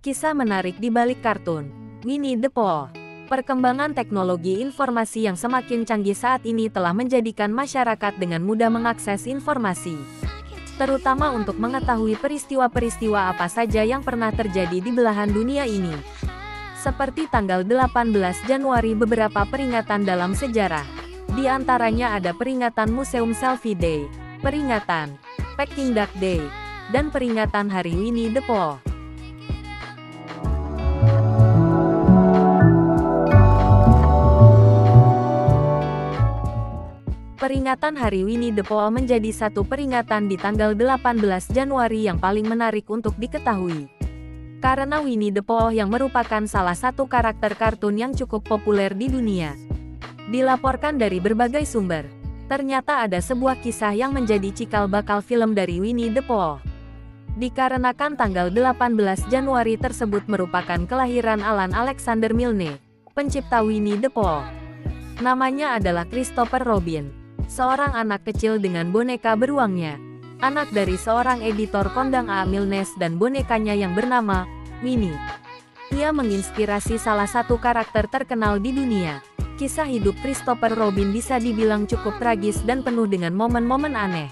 Kisah menarik di balik kartun Winnie the Pooh. Perkembangan teknologi informasi yang semakin canggih saat ini telah menjadikan masyarakat dengan mudah mengakses informasi, terutama untuk mengetahui peristiwa-peristiwa apa saja yang pernah terjadi di belahan dunia ini. Seperti tanggal 18 Januari beberapa peringatan dalam sejarah. Di antaranya ada peringatan Museum Selfie Day, peringatan Peking Duck Day, dan peringatan Hari Winnie the Pooh. Peringatan Hari Winnie the Pooh menjadi satu peringatan di tanggal 18 Januari yang paling menarik untuk diketahui. Karena Winnie the Pooh yang merupakan salah satu karakter kartun yang cukup populer di dunia. Dilaporkan dari berbagai sumber, ternyata ada sebuah kisah yang menjadi cikal bakal film dari Winnie the Pooh. Dikarenakan tanggal 18 Januari tersebut merupakan kelahiran Alan Alexander Milne, pencipta Winnie the Pooh. Namanya adalah Christopher Robin, seorang anak kecil dengan boneka beruangnya, anak dari seorang editor kondang A. Milnes dan bonekanya yang bernama Winnie. Ia menginspirasi salah satu karakter terkenal di dunia. Kisah hidup Christopher Robin bisa dibilang cukup tragis dan penuh dengan momen-momen aneh.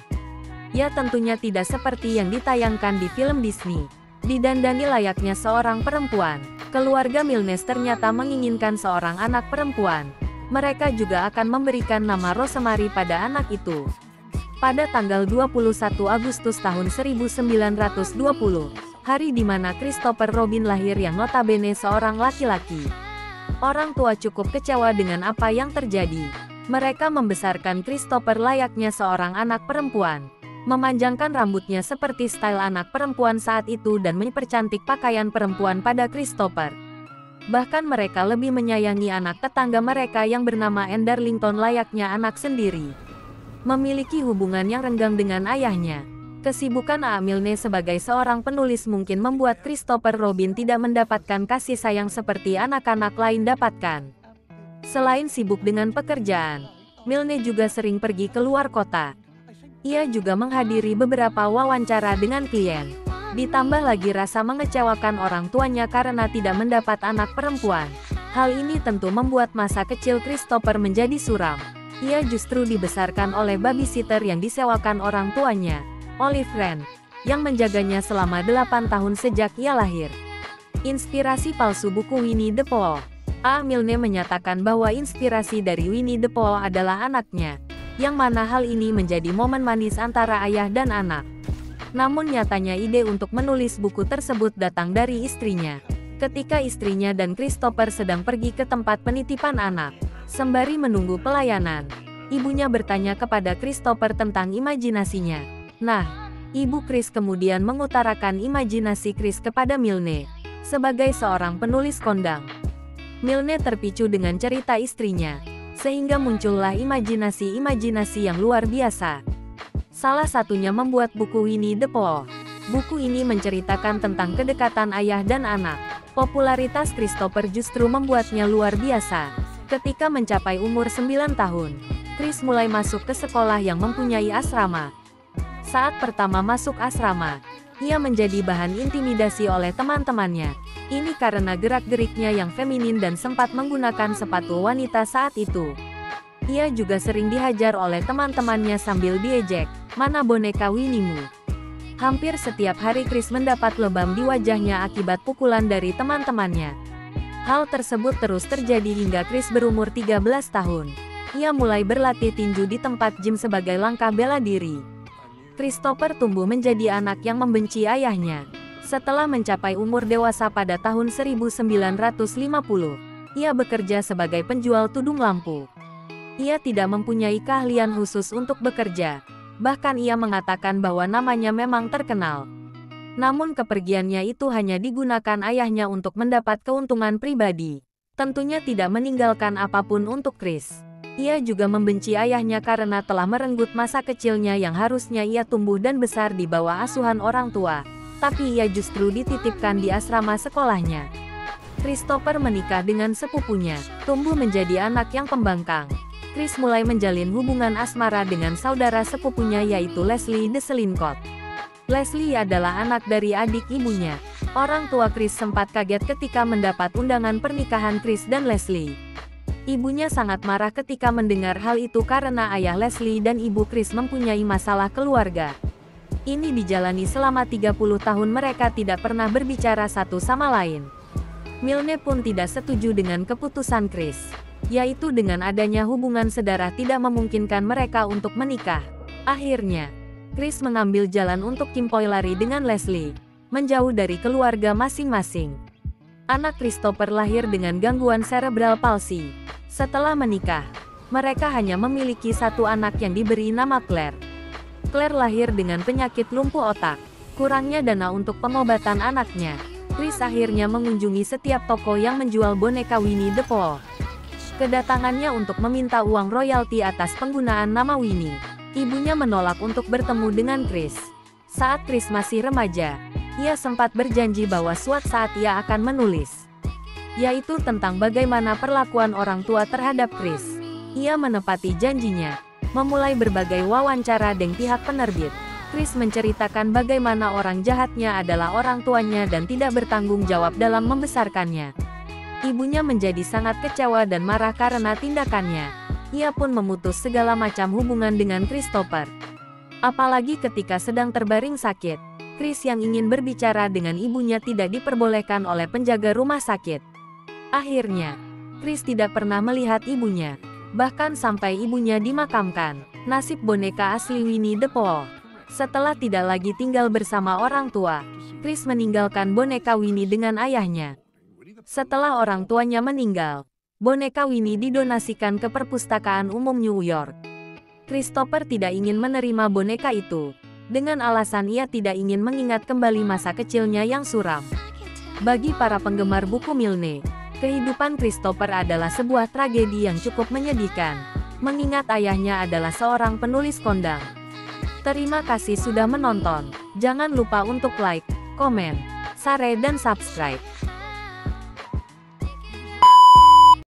Ya tentunya tidak seperti yang ditayangkan di film Disney. Didandani layaknya seorang perempuan, keluarga Milnes ternyata menginginkan seorang anak perempuan. Mereka juga akan memberikan nama Rosemary pada anak itu. Pada tanggal 21 Agustus tahun 1920, hari di mana Christopher Robin lahir yang notabene seorang laki-laki. Orang tua cukup kecewa dengan apa yang terjadi. Mereka membesarkan Christopher layaknya seorang anak perempuan, memanjangkan rambutnya seperti style anak perempuan saat itu dan mempercantik pakaian perempuan pada Christopher. Bahkan mereka lebih menyayangi anak tetangga mereka yang bernama Anne Darlington layaknya anak sendiri. Memiliki hubungan yang renggang dengan ayahnya. Kesibukan A. Milne sebagai seorang penulis mungkin membuat Christopher Robin tidak mendapatkan kasih sayang seperti anak-anak lain dapatkan. Selain sibuk dengan pekerjaan, Milne juga sering pergi ke luar kota. Ia juga menghadiri beberapa wawancara dengan klien. Ditambah lagi rasa mengecewakan orang tuanya karena tidak mendapat anak perempuan. Hal ini tentu membuat masa kecil Christopher menjadi suram. Ia justru dibesarkan oleh babysitter yang disewakan orang tuanya, Olive Wren, yang menjaganya selama 8 tahun sejak ia lahir. Inspirasi palsu buku Winnie the Pooh. A. Milne menyatakan bahwa inspirasi dari Winnie the Pooh adalah anaknya, yang mana hal ini menjadi momen manis antara ayah dan anak. Namun nyatanya ide untuk menulis buku tersebut datang dari istrinya. Ketika istrinya dan Christopher sedang pergi ke tempat penitipan anak, sembari menunggu pelayanan, ibunya bertanya kepada Christopher tentang imajinasinya. Nah, ibu Chris kemudian mengutarakan imajinasi Chris kepada Milne, sebagai seorang penulis kondang. Milne terpicu dengan cerita istrinya, sehingga muncullah imajinasi-imajinasi yang luar biasa. Salah satunya membuat buku Winnie the Pooh. Buku ini menceritakan tentang kedekatan ayah dan anak. Popularitas Christopher justru membuatnya luar biasa. Ketika mencapai umur 9 tahun, Chris mulai masuk ke sekolah yang mempunyai asrama. Saat pertama masuk asrama, ia menjadi bahan intimidasi oleh teman-temannya. Ini karena gerak-geriknya yang feminin dan sempat menggunakan sepatu wanita saat itu. Ia juga sering dihajar oleh teman-temannya sambil diejek, "Mana boneka Winnie-mu?" Hampir setiap hari Chris mendapat lebam di wajahnya akibat pukulan dari teman-temannya. Hal tersebut terus terjadi hingga Chris berumur 13 tahun. Ia mulai berlatih tinju di tempat gym sebagai langkah bela diri. Christopher tumbuh menjadi anak yang membenci ayahnya. Setelah mencapai umur dewasa pada tahun 1950, ia bekerja sebagai penjual tudung lampu. Ia tidak mempunyai keahlian khusus untuk bekerja. Bahkan ia mengatakan bahwa namanya memang terkenal. Namun kepergiannya itu hanya digunakan ayahnya untuk mendapat keuntungan pribadi. Tentunya tidak meninggalkan apapun untuk Chris. Ia juga membenci ayahnya karena telah merenggut masa kecilnya yang harusnya ia tumbuh dan besar di bawah asuhan orang tua. Tapi ia justru dititipkan di asrama sekolahnya. Christopher menikah dengan sepupunya, tumbuh menjadi anak yang pembangkang. Chris mulai menjalin hubungan asmara dengan saudara sepupunya yaitu Leslie the Slinkot. Leslie adalah anak dari adik ibunya. Orang tua Chris sempat kaget ketika mendapat undangan pernikahan Chris dan Leslie. Ibunya sangat marah ketika mendengar hal itu karena ayah Leslie dan ibu Chris mempunyai masalah keluarga. Ini dijalani selama 30 tahun mereka tidak pernah berbicara satu sama lain. Milne pun tidak setuju dengan keputusan Chris, yaitu dengan adanya hubungan sedarah tidak memungkinkan mereka untuk menikah. Akhirnya, Chris mengambil jalan untuk kimpoi lari dengan Leslie, menjauh dari keluarga masing-masing. Anak Christopher lahir dengan gangguan cerebral palsy. Setelah menikah, mereka hanya memiliki satu anak yang diberi nama Claire. Claire lahir dengan penyakit lumpuh otak. Kurangnya dana untuk pengobatan anaknya, Chris akhirnya mengunjungi setiap toko yang menjual boneka Winnie the Pooh. Kedatangannya untuk meminta uang royalti atas penggunaan nama Winnie. Ibunya menolak untuk bertemu dengan Chris. Saat Chris masih remaja, ia sempat berjanji bahwa suatu saat ia akan menulis, yaitu tentang bagaimana perlakuan orang tua terhadap Chris. Ia menepati janjinya, memulai berbagai wawancara dengan pihak penerbit. Chris menceritakan bagaimana orang jahatnya adalah orang tuanya dan tidak bertanggung jawab dalam membesarkannya. Ibunya menjadi sangat kecewa dan marah karena tindakannya. Ia pun memutus segala macam hubungan dengan Christopher. Apalagi ketika sedang terbaring sakit, Chris yang ingin berbicara dengan ibunya tidak diperbolehkan oleh penjaga rumah sakit. Akhirnya, Chris tidak pernah melihat ibunya, bahkan sampai ibunya dimakamkan. Nasib boneka asli Winnie the Pooh. Setelah tidak lagi tinggal bersama orang tua, Chris meninggalkan boneka Winnie dengan ayahnya. Setelah orang tuanya meninggal, boneka Winnie didonasikan ke Perpustakaan Umum New York. Christopher tidak ingin menerima boneka itu, dengan alasan ia tidak ingin mengingat kembali masa kecilnya yang suram. Bagi para penggemar buku Milne, kehidupan Christopher adalah sebuah tragedi yang cukup menyedihkan, mengingat ayahnya adalah seorang penulis kondang. Terima kasih sudah menonton. Jangan lupa untuk like, komen, share dan subscribe.